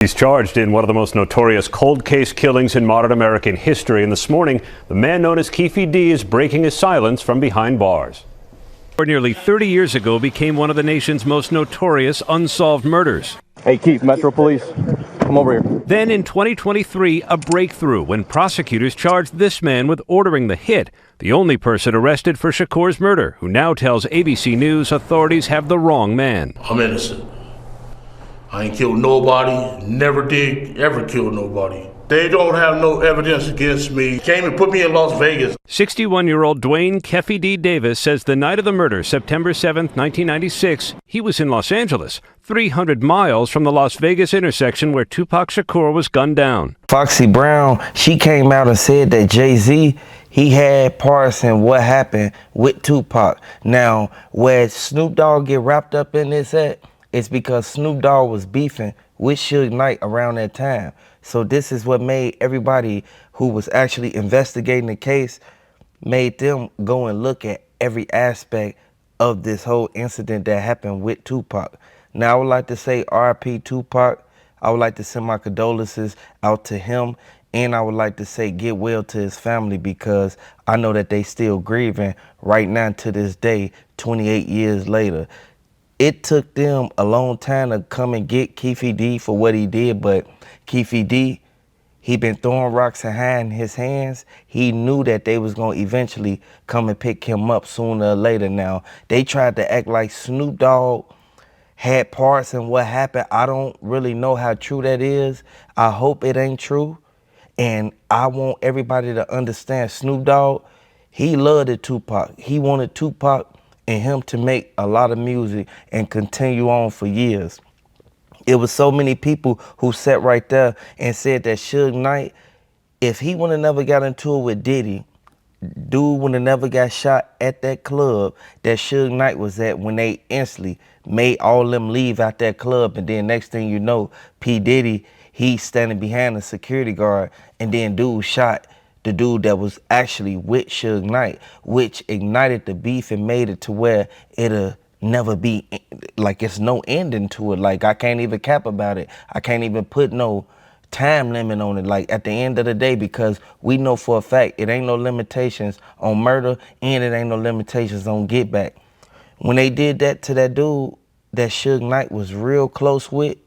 He's charged in one of the most notorious cold case killings in modern American history. And this morning, the man known as Keffy D is breaking his silence from behind bars. Nearly 30 years ago, became one of the nation's most notorious unsolved murders. Hey, Keith, Metro Police, come over here. Then in 2023, a breakthrough when prosecutors charged this man with ordering the hit, the only person arrested for Shakur's murder, who now tells ABC News authorities have the wrong man. I'm innocent. I ain't killed nobody, never did ever kill nobody. They don't have no evidence against me. Came and put me in Las Vegas. 61-year-old Dwayne Keffy D. Davis says the night of the murder, September 7, 1996, he was in Los Angeles, 300 miles from the Las Vegas intersection where Tupac Shakur was gunned down. Foxy Brown, she came out and said that Jay-Z, he had parts in what happened with Tupac. Now, where Snoop Dogg get wrapped up in this at, it's because Snoop Dogg was beefing with Suge Knight around that time. So this is what made everybody who was actually investigating the case, made them go and look at every aspect of this whole incident that happened with Tupac. Now, I would like to say R.I.P. Tupac. I would like to send my condolences out to him. And I would like to say get well to his family, because I know that they still grieving right now to this day, 28 years later. It took them a long time to come and get Keffy D for what he did, but Keffy D, he been throwing rocks and hiding his hands. He knew that they was going to eventually come and pick him up sooner or later. Now, they tried to act like Snoop Dogg had parts in what happened. I don't really know how true that is. I hope it ain't true. And I want everybody to understand Snoop Dogg, he loved the Tupac. He wanted Tupac and him to make a lot of music and continue on for years. It was so many people who sat right there and said that Suge Knight, if he would have never got into it with Diddy, dude would have never got shot at that club that Suge Knight was at, when they instantly made all them leave out that club. And then next thing you know, P. Diddy, he's standing behind a security guard, and then dude shot the dude that was actually with Suge Knight, which ignited the beef and made it to where it'll never be, like, it's no ending to it. Like, I can't even cap about it. I can't even put no time limit on it, like, at the end of the day, because we know for a fact it ain't no limitations on murder, and it ain't no limitations on get back. When they did that to that dude that Suge Knight was real close with,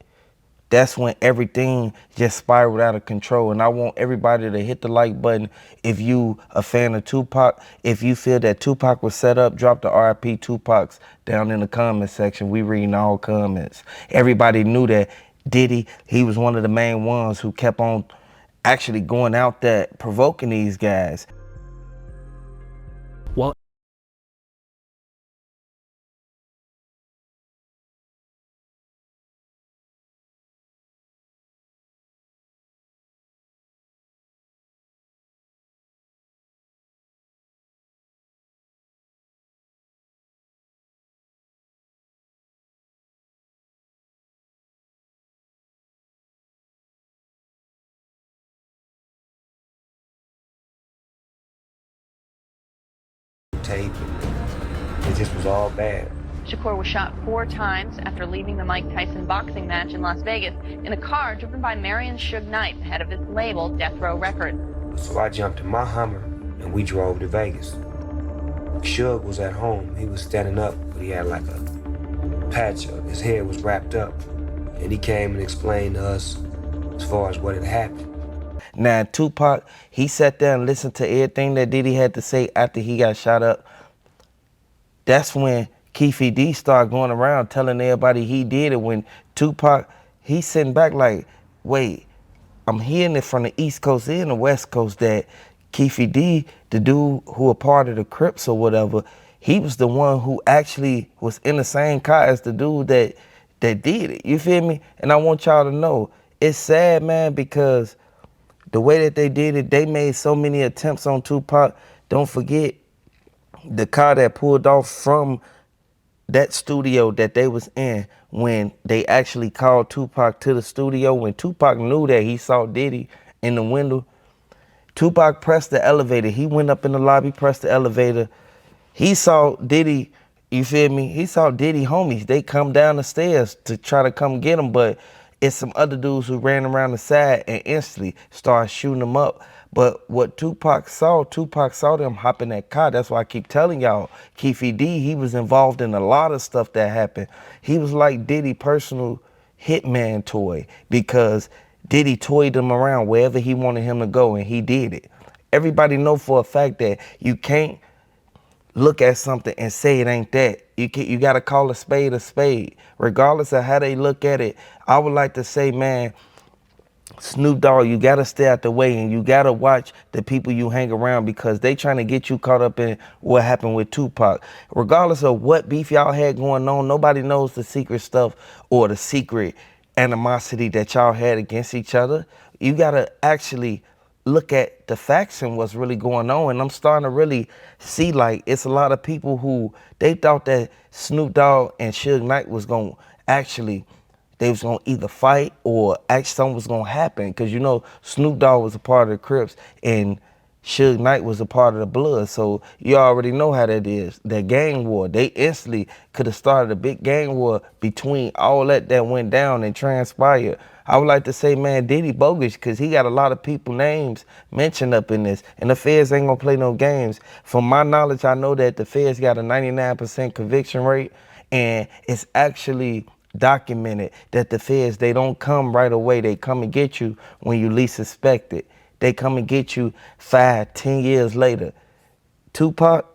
that's when everything just spiraled out of control. And I want everybody to hit the like button if you a fan of Tupac. If you feel that Tupac was set up, drop the R.I.P. Tupacs down in the comment section. We reading all comments. Everybody knew that Diddy, he was one of the main ones who kept on actually going out there provoking these guys. While tape, and it just was all bad. Shakur was shot 4 times after leaving the Mike Tyson boxing match in Las Vegas in a car driven by Marion Suge Knight, head of his label Death Row Records. So I jumped in my Hummer and we drove to Vegas. Suge was at home. He was standing up, but he had like a patch of his head was wrapped up, and he came and explained to us as far as what had happened. Now, Tupac, he sat there and listened to everything that Diddy had to say after he got shot up. That's when Keffy D started going around telling everybody he did it. When Tupac, he's sitting back like, wait, I'm hearing it from the East Coast and the West Coast that Keffy D, the dude who a part of the Crips or whatever, he was the one who actually was in the same car as the dude that did it. You feel me? And I want y'all to know, it's sad, man, because the way that they did it, they made so many attempts on Tupac. Don't forget the car that pulled off from that studio that they was in when they actually called Tupac to the studio. When Tupac knew that he saw Diddy in the window, Tupac pressed the elevator. He went up in the lobby, pressed the elevator. He saw Diddy, you feel me? He saw Diddy homies. They come down the stairs to try to come get him, but it's some other dudes who ran around the side and instantly started shooting them up. But what Tupac saw them hop in that car. That's why I keep telling y'all, Keffy D, he was involved in a lot of stuff that happened. He was like Diddy personal hitman toy, because Diddy toyed him around wherever he wanted him to go, and he did it. Everybody know for a fact that you can't look at something and say it ain't that. You got to call a spade, regardless of how they look at it. I would like to say, man, Snoop Dogg, you got to stay out the way, and you got to watch the people you hang around, because they trying to get you caught up in what happened with Tupac. Regardless of what beef y'all had going on, nobody knows the secret stuff or the secret animosity that y'all had against each other. You got to actually look at the facts and what's really going on. And I'm starting to really see, like, it's a lot of people who, they thought that Snoop Dogg and Suge Knight was going to actually, they was going to either fight or actually something was going to happen. Because, you know, Snoop Dogg was a part of the Crips and Suge Knight was a part of the Blood. So you already know how that is, that gang war. They instantly could have started a big gang war between all that went down and transpired. I would like to say, man, Diddy bogus, because he got a lot of people names mentioned up in this, and the feds ain't gonna play no games. From my knowledge, I know that the feds got a 99% conviction rate, and it's actually documented that the feds, they don't come right away. They come and get you when you least suspect it. They come and get you 5, 10 years later. Tupac,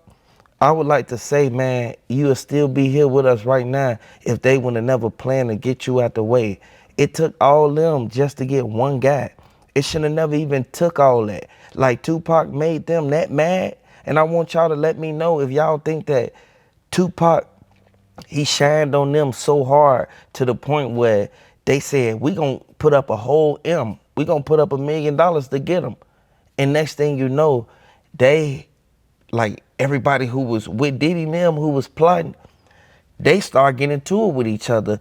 I would like to say, man, you would still be here with us right now if they would have never planned to get you out the way. It took all them just to get one guy. It should have never even took all that. Like, Tupac made them that mad, and I want y'all to let me know if y'all think that Tupac, he shined on them so hard to the point where they said, we gonna put up a whole M. We gonna put up $1 million to get him. And next thing you know, they, like everybody who was with Diddy and them, who was plotting, they start getting into it with each other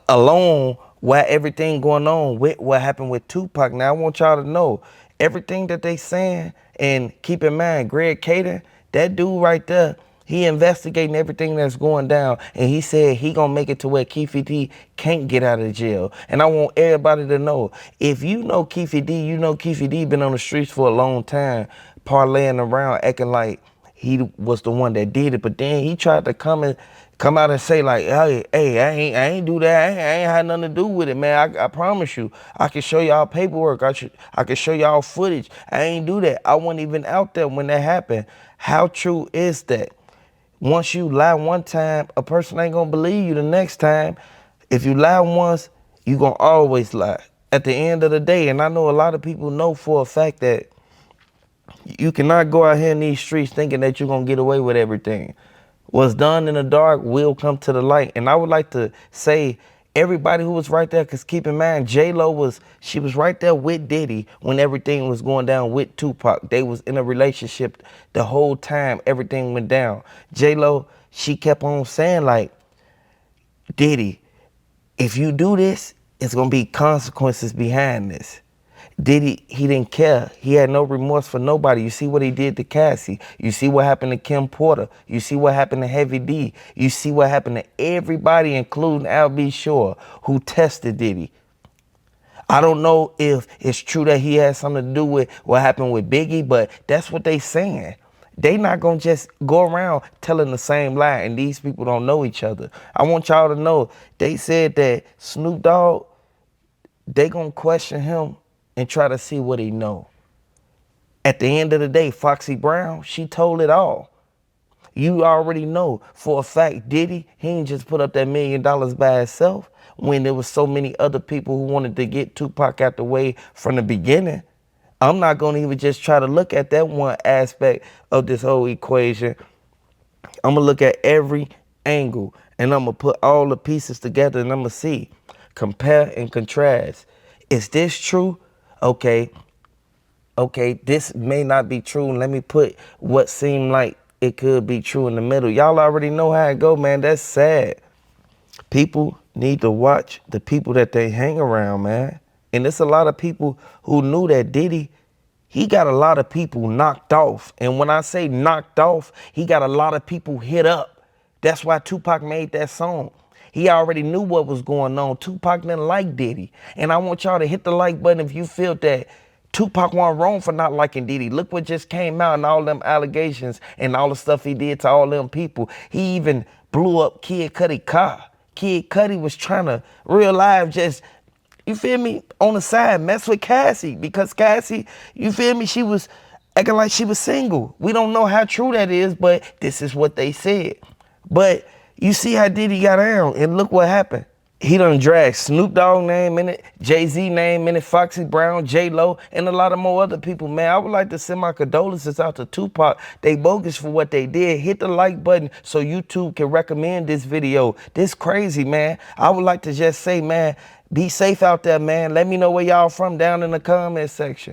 alone while everything going on with what happened with Tupac. Now, I want y'all to know everything that they saying, and keep in mind, Greg Cater, that dude right there, he investigating everything that's going down, and he said he gonna make it to where Keffy D can't get out of jail. And I want everybody to know, if you know Keffy D, you know Keffy D been on the streets for a long time, parlaying around, acting like he was the one that did it. But then he tried to come out and say, like, hey, I ain't do that. I ain't had nothing to do with it, man. I promise you. I can show y'all paperwork. I can show y'all footage. I ain't do that. I wasn't even out there when that happened. How true is that? Once you lie one time, a person ain't gonna believe you the next time. If you lie once, you gonna always lie at the end of the day. And I know a lot of people know for a fact that you cannot go out here in these streets thinking that you're gonna get away with everything. What's done in the dark will come to the light. And I would like to say, everybody who was right there, because keep in mind, J-Lo was right there with Diddy when everything was going down with Tupac. They was in a relationship the whole time everything went down. J-Lo, she kept on saying, like, Diddy, if you do this, it's going to be consequences behind this. Diddy, he didn't care. He had no remorse for nobody. You see what he did to Cassie. You see what happened to Kim Porter. You see what happened to Heavy D. You see what happened to everybody, including Al B. Shore, who tested Diddy. I don't know if it's true that he had something to do with what happened with Biggie, but that's what they saying. They not going to just go around telling the same lie, and these people don't know each other. I want y'all to know, they said that Snoop Dogg, they going to question him and try to see what he know. At the end of the day, Foxy Brown, she told it all. You already know for a fact, Diddy, he ain't just put up that $1 million by himself when there was so many other people who wanted to get Tupac out the way from the beginning. I'm not going to even just try to look at that one aspect of this whole equation. I'm going to look at every angle, and I'm going to put all the pieces together, and I'm going to see, compare and contrast. Is this true? Okay, this may not be true. Let me put what seemed like it could be true in the middle. Y'all already know how it go, man. That's sad. People need to watch the people that they hang around, man. And there's a lot of people who knew that Diddy, he got a lot of people knocked off. And when I say knocked off, he got a lot of people hit up. That's why Tupac made that song. He already knew what was going on. Tupac didn't like Diddy. And I want y'all to hit the like button if you feel that Tupac wasn't wrong for not liking Diddy. Look what just came out and all them allegations and all the stuff he did to all them people. He even blew up Kid Cudi car. Kid Cudi was trying to, real life, just, you feel me, on the side, mess with Cassie. Because Cassie, you feel me, she was acting like she was single. We don't know how true that is, but this is what they said. But you see how Diddy got down, and look what happened. He done dragged Snoop Dogg name in it, Jay-Z name in it, Foxy Brown, J-Lo, and a lot of more other people. Man, I would like to send my condolences out to Tupac. They bogus for what they did. Hit the like button so YouTube can recommend this video. This crazy, man. I would like to just say, man, be safe out there, man. Let me know where y'all from down in the comment section.